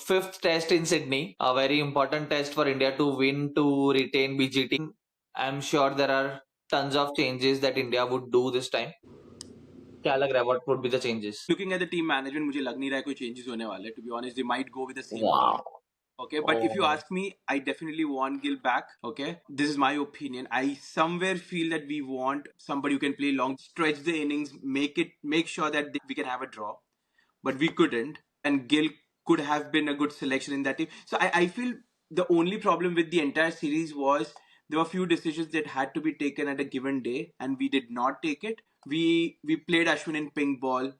fifth test in Sydney, a very important test for India to win to retain BGT. I'm sure there are tons of changes that India would do this time. क्या लग रहा है? What would be the changes? Looking at the team management, मुझे लग नहीं रहा है कोई changes होने वाले. To be honest, they might go with the same Wow. team. Okay, but if you ask me, I definitely want Gill back. Okay, this is my opinion. I somewhere feel that we want somebody who can play long, stretch the innings, make sure that we can have a draw, but we couldn't. And Gill could have been a good selection in that team. So I feel the only problem with the entire series was there were a few decisions that had to be taken at a given day, and we did not take it. We played Ashwin in pink ball.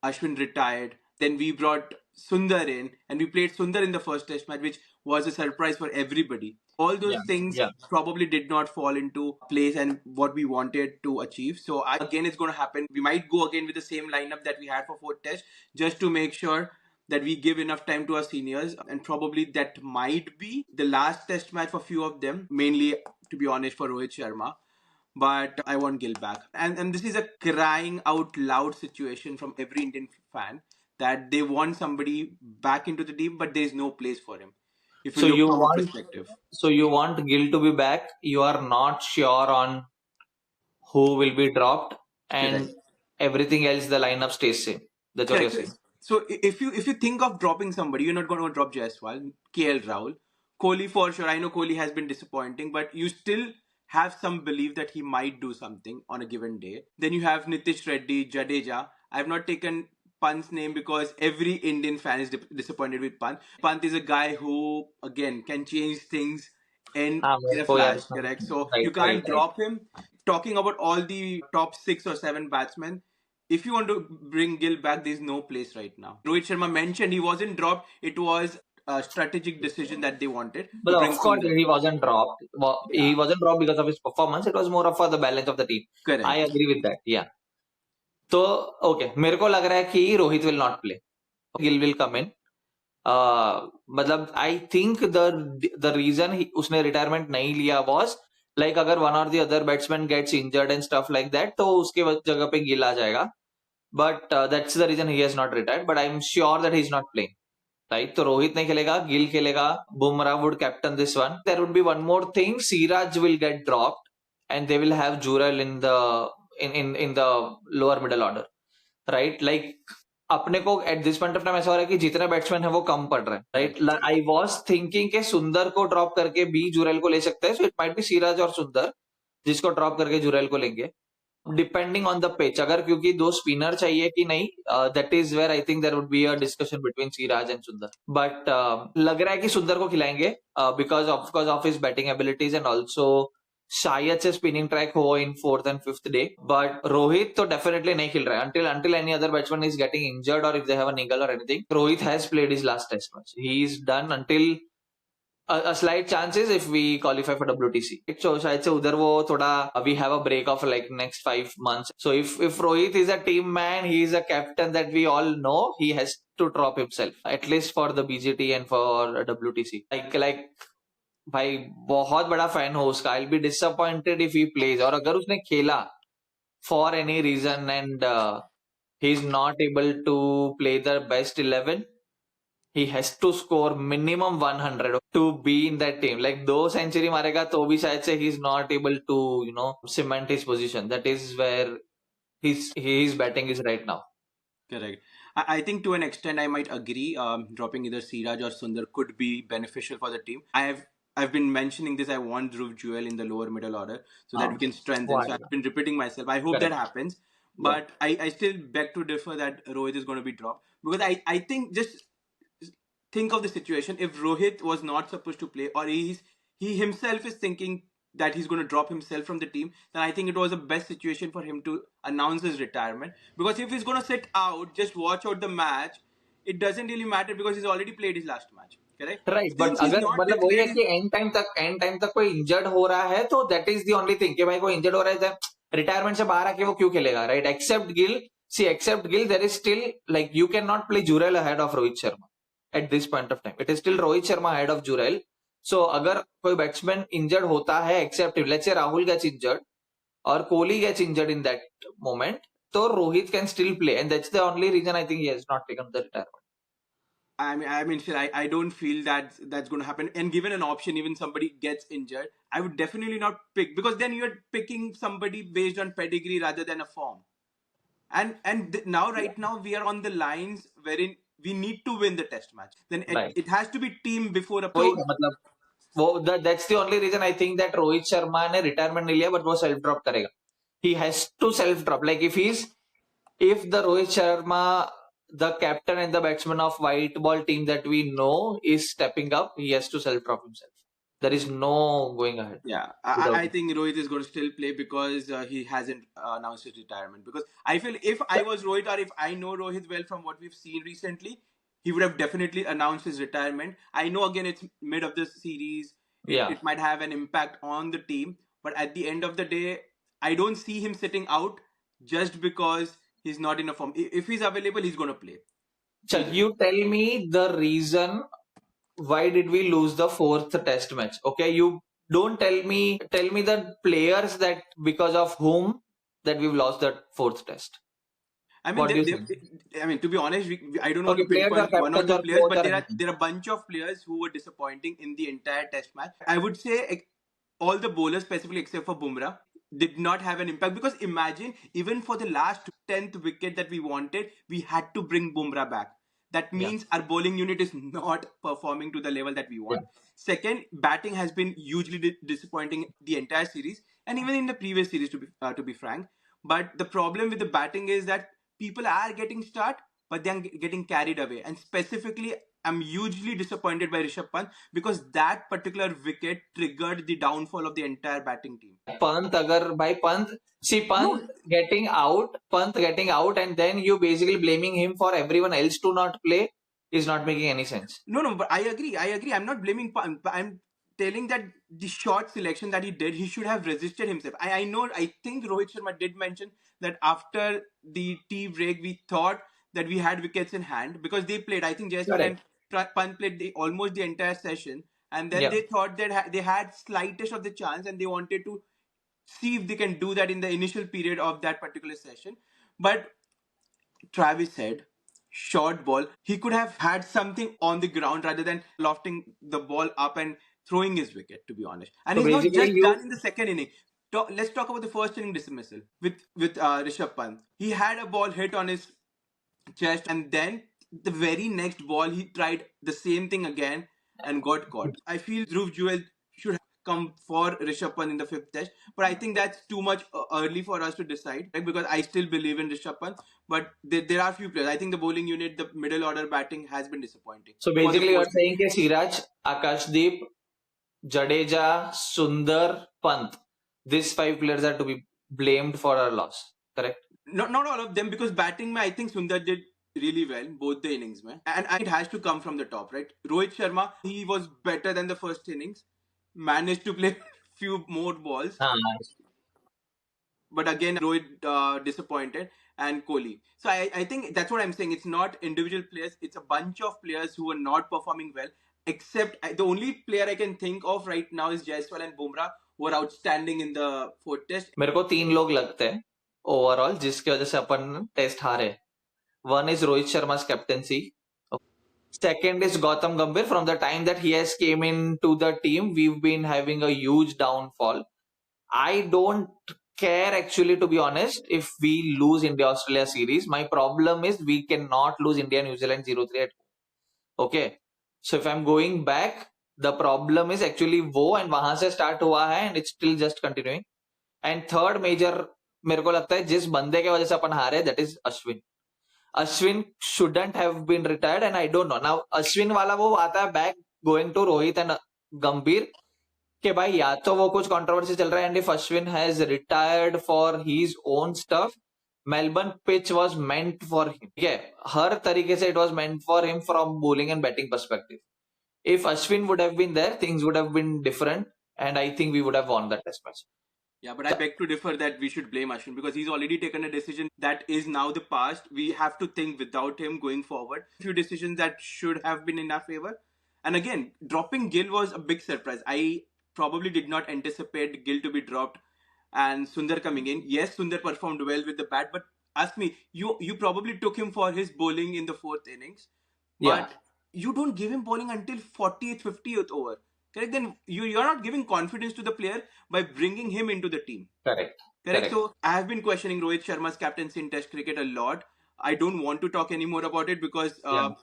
Ashwin retired. Then we brought Sundar in, and we played Sundar in the first test match, which was a surprise for everybody. All those things probably did not fall into place and what we wanted to achieve. So again, it's going to happen. We might go again with the same lineup that we had for fourth test, just to make sure that we give enough time to our seniors, and probably that might be the last test match for few of them, mainly, to be honest, for Rohit Sharma. But I want Gill back. And this is a crying out loud situation from every Indian fan that they want somebody back into the team, but there is no place for him. If you look from a perspective. So you want Gill to be back. You are not sure on who will be dropped, and everything else, the lineup stays same. That's what you're saying. So if you think of dropping somebody, you're not going to drop Jaiswal, KL Rahul, Kohli for sure. I know Kohli has been disappointing, but you still have some belief that he might do something on a given day. Then you have Nitish Reddy, Jadeja. I have not taken Pant's name because every Indian fan is disappointed with Pant. Pant is a guy who, again, can change things in a flash, correct? So you can't drop him. Talking about all the top 6 or 7 batsmen, if you want to bring Gill back, there's no place right now. Rohit Sharma mentioned he wasn't dropped. It was a strategic decision that they wanted. But of course, he wasn't dropped. He wasn't dropped because of his performance. It was more of for the balance of the team. Correct. I agree with that. Yeah. तो okay, मेरे को लग रहा है कि Rohit will not play. Gill will come in. मतलब I think the reason उसने retirement नहीं लिया was like अगर one or the other batsman gets injured and stuff like that, तो उसके जगह पे गिल आ जाएगा. But that's the reason he has not retired. But I'm sure that he's not playing. Right? तो रोहित नहीं खेलेगा, गिल खेलेगा, Bumrah would captain this one. There would be one more thing. Siraj will get dropped, and they will have Jurel in the lower middle order. Right? Like अपने को eight this point of time ऐसा हो रहा है कि जितने batsman है वो कम पड़ रहे हैं. राइट? आई वाज थिंकिंग के सुंदर को ड्रॉप करके भी जुरेल को ले सकते हैं. So it might be Siraj और सुंदर, जिसको ड्रॉप करके जुरेल को लेंगे, डिपेंडिंग ऑन द पिच. अगर क्योंकि दो स्पिनर चाहिए कि नहीं, that is where I think there would be a discussion between Siraj and Sundar. But लग रहा है कि सुंदर को खिलाएंगे because of his batting abilities, and also शायद से स्पिनिंग ट्रैक हो in fourth and fifth day. But Rohit तो डेफिनेटली नहीं खेल रहा है until any other batsman is getting injured or if they have a niggle or anything. Rohit has played his last test match. He is done until a slight chances if we qualify for WTC. So शायद से उधर वो थोड़ा we have a break of like next 5 months. So if Rohit is a team man, he is a captain that we all know, he has to drop himself at least for the BGT and for WTC. Like भाई बहुत बड़ा fan हो उसका. I'll be disappointed if he plays. और अगर उसने खेला for any reason and he's not able to play the best 11, he has to score minimum 100 to be in that team. Like 2 century मारेगा तो भी शायद से he's not able to cement his position. That is where his batting is right now. Correct. I think to an extent I might agree. Dropping either Siraj or Sundar could be beneficial for the team. I've been mentioning this. I want Dhruv Jewel in the lower middle order so that we can strengthen. So I've been repeating myself. I hope that happens. But I still beg to differ that Rohit is going to be dropped. Because I think, just think of the situation. If Rohit was not supposed to play, or he himself is thinking that he's going to drop himself from the team, then I think it was the best situation for him to announce his retirement. Because if he's going to sit out, just watch out the match, it doesn't really matter because he's already played his last match. Correct? Right, but अगर मतलब वही है कि and time तक कोई injured हो रहा है तो that is the only thing कि भाई कोई इंजर्ड हो रहा है, रिटायरमेंट से बाहर आके वो क्यों खेलेगा. Right? Except Gill there is still like you can not play Jurel ahead of Rohit Sharma at this point of time. It is still Rohit Sharma ahead of Jurel. So अगर कोई बैट्समैन इंजर्ड होता है, accept let's say Rahul gets injured और Kohli gets injured in that moment, तो Rohit can still play, and that's the only reason I think he has not taken the retirement. I mean, sure, I don't feel that that's going to happen. And given an option, even somebody gets injured, I would definitely not pick, because then you're picking somebody based on pedigree rather than a form. Now, right now, we are on the lines wherein we need to win the test match. Then Right. it has to be team before a वही player. मतलब वो that's the only reason I think that Rohit Sharma ने retirement नहीं लिया, but वो self drop करेगा. He has to self drop. Like if the Rohit Sharma, the captain and the batsman of white ball team that we know is stepping up, he has to self drop himself. There is no going ahead Yeah, without I him. think Rohit is going to still play because he hasn't announced his retirement. Because I feel if I was Rohit, or if I know Rohit well from what we've seen recently, he would have definitely announced his retirement. I know again it's mid of the series, Yeah. it might have an impact on the team, but at the end of the day, I don't see him sitting out just because he's not in a form. If he's available, he's going to play. Chal, you tell me the reason why did we lose the fourth test match? Okay, you don't tell me the players that because of whom that we've lost that fourth test. I mean, What do you think? I mean, to be honest, I don't want Okay, to players or pinpoint one or captains two or players, coach but or there anything. are a bunch of players who were disappointing in the entire Test match. I would say all the bowlers, specifically except for Bumrah, did not have an impact, because imagine, even for the last 10th wicket that we wanted, we had to bring Bumrah back. That Yeah. means our bowling unit is not performing to the level that we Yeah. want. Second, batting has been hugely disappointing the entire series, and even in the previous series, to be frank. But the problem with the batting is that people are getting start, but they are getting carried away. And specifically, I'm hugely disappointed by Rishabh Pant, because that particular wicket triggered the downfall of the entire batting team. Pant, agar by Pant, see No, Pant getting out, and then you basically blaming him for everyone else to not play is not making any sense. no, but I agree. I agree. I'm not blaming Pant, but I'm telling that the short selection that he did, he should have resisted himself. I know, I think Rohit Sharma did mention that after the tea break, we thought that we had wickets in hand, because they played, I think Jaiswal Correct. and Pant played almost the entire session. And then Yeah. they thought that they had slightest of the chance, and they wanted to see if they can do that in the initial period of that particular session. But Travis said, short ball, he could have had something on the ground rather than lofting the ball up and throwing his wicket, to be honest. And So he's not basically, just you done in the second inning. Let's talk about the first inning dismissal with Rishabh Pant. He had a ball hit on his chest, and then the very next ball he tried the same thing again and got caught. I feel Dhruv Jewel should have come for Rishabh Pant in the fifth test, but I think that's too much early for us to decide, right? Because I still believe in Rishabh Pant, but there are few players. I think the bowling unit, the middle order batting has been disappointing so for the basically you are first. saying that Siraj, Akashdeep, Jadeja, Sundar, Pant, these five players are to be blamed for our loss. Correct? Not all of them, because batting, mein, I think Sundar did really well both the innings, mein. And it has to come from the top, right? Rohit Sharma, he was better than the first innings, managed to play few more balls, Ah, but again Rohit disappointed, and Kohli. So I think that's what I'm saying. It's not individual players; it's a bunch of players who are not performing well. Except the only player I can think of right now is Jaiswal and Bumrah, who are outstanding in the fourth test. मेरे को तीन लोग लगते हैं overall जिसकी वजह से अपन test हारे. One is Rohit Sharma's captaincy. Second is Gautam Gambhir. From the time that he has came into the team, we've been having a huge downfall. I don't care actually, to be honest, if we lose India Australia series. My problem is we cannot lose India New Zealand 0-3 at home. Okay. So if I'm going back, the problem is actually वो and वहां से start हुआ है and it's still just continuing. And third major मेरे को लगता है जिस बंदे के वजह से अपन हारे, that is Ashwin. Ashwin shouldn't have been retired, and I don't know. Now, Ashwin वाला वो आता है back going to Rohit and Gambhir कि भाई या तो वो कुछ controversy चल रहा है, and if Ashwin has retired for his own stuff, Melbourne pitch was meant for him. ठीक है, हर तरीके से it was meant for him from bowling and batting perspective. If Ashwin would have been there, things would have been different, and I think we would have won that test match. Yeah, but I beg to differ that we should blame Ashwin, because he's already taken a decision that is now the past. We have to think without him going forward. A few decisions that should have been in our favor. And again, dropping Gill was a big surprise. I probably did not anticipate Gill to be dropped and Sundar coming in. Yes, Sundar performed well with the bat, but ask me, you probably took him for his bowling in the fourth innings. Yeah. But you don't give him bowling until 40th, 50th over. Correct? Then you're not giving confidence to the player by bringing him into the team. Correct. Correct. So I have been questioning Rohit Sharma's captaincy in Test cricket a lot. I don't want to talk anymore about it because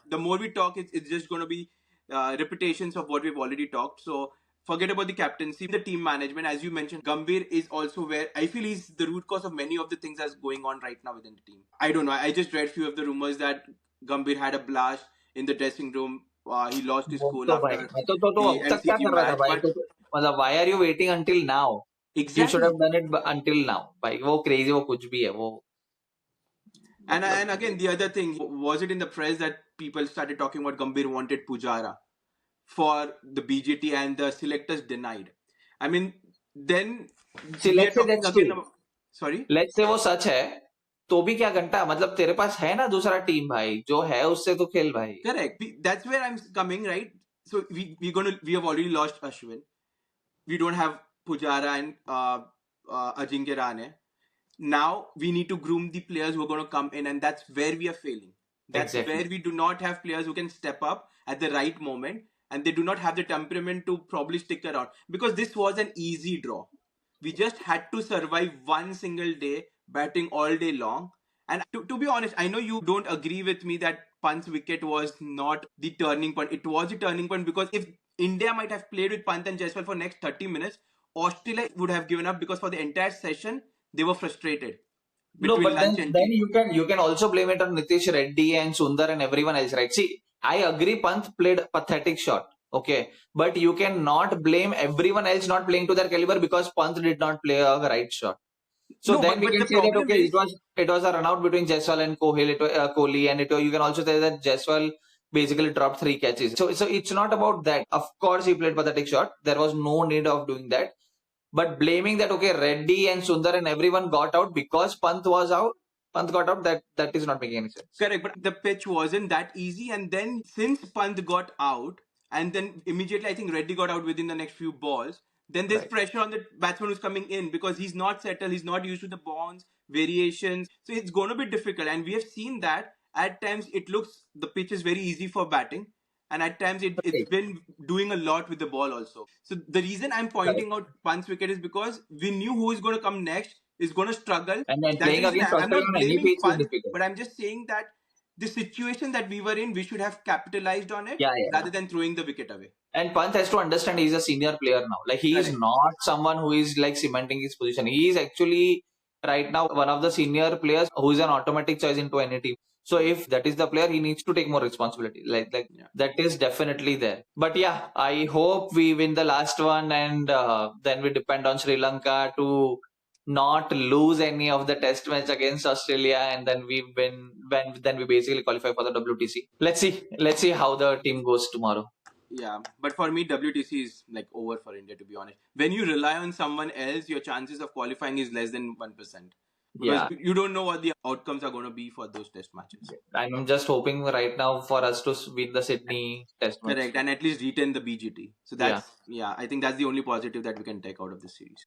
the more we talk, it's just going to be repetitions of what we've already talked. So forget about the captaincy, the team management. As you mentioned, Gambhir is also where I feel he's the root cause of many of the things that's going on right now within the team. I don't know. I just read few of the rumors that Gambhir had a blast in the dressing room. He lost his cool तो भाई after तो अब the तक क्या LCG कर रहा था match. भाई? But मतलब why are you waiting until now? You should exactly. have done it until now. भाई वो crazy, वो कुछ भी है वो. And again, the other thing, was it in the press that people started talking about Gambhir wanted Pujara for the BJT and the selectors denied? I mean, then See, we are let's say talking that's again true. about, sorry? Let's say वो सच है, तो भी क्या घंटा, मतलब तेरे पास है ना दूसरा टीम भाई, जो है उससे तो खेल भाई. Correct. That's where I'm coming, right? So we have already lost Ashwin. We don't have Pujara and Ajinkya Rahane. Now we need to groom the players who are going to come in, and that's where we are failing. That's Exactly. where we do not have players who can step up at the right moment, and they do not have the temperament to probably stick around, because this was an easy draw. We just had to survive one single day batting all day long. And to be honest, I know you don't agree with me that Pant's wicket was not the turning point. It was the turning point because if India might have played with Pant and Jaiswal for next 30 minutes, Australia would have given up, because for the entire session they were frustrated No, between but lunch and then tea. you can also blame it on Nitish Reddy and Sundar and everyone else, right? See, I agree Pant played a pathetic shot, okay, but you cannot blame everyone else not playing to their caliber because Pant did not play a right shot. So No, then we but can the say that problem okay, is, it was a run out between Jaiswal and Kohli, and you can also say that Jaiswal basically dropped 3 catches. So it's not about that. Of course, he played pathetic shot. There was no need of doing that. But blaming that okay, Reddy and Sundar and everyone got out because Pant was out, Pant got out. That is not making any sense. correct, but the pitch wasn't that easy. And then since Pant got out, and then immediately I think Reddy got out within the next few balls, then there's Right. pressure on the batsman who's coming in, because he's not settled, he's not used to the bounce variations. So it's going to be difficult. And we have seen that at times it looks the pitch is very easy for batting. And at times it's Right. been doing a lot with the ball also. So the reason I'm Correct. pointing out Pant's wicket is because we knew who is going to come next, is going to struggle. And then That's the playing reason against I'm Australia not on any blaming pitch is Pant, difficult. but I'm just saying that the situation that we were in, we should have capitalized on it Yeah. rather than throwing the wicket away. And Pant has to understand he's a senior player now. Like he is Correct. not someone who is like cementing his position. He is actually right now one of the senior players who is an automatic choice into any team. So if that is the player, he needs to take more responsibility. Like Yeah. that is definitely there. But yeah, I hope we win the last one, and then we depend on Sri Lanka to not lose any of the test match against Australia, and then we win. Then we basically qualify for the WTC. Let's see how the team goes tomorrow. Yeah, but for me, WTC is like over for India, to be honest. When you rely on someone else, your chances of qualifying is less than 1%. Because Yeah. you don't know what the outcomes are going to be for those test matches. I'm just hoping right now for us to win the Sydney test match. Correct, and at least retain the BGT. So that's, yeah, I think that's the only positive that we can take out of this series.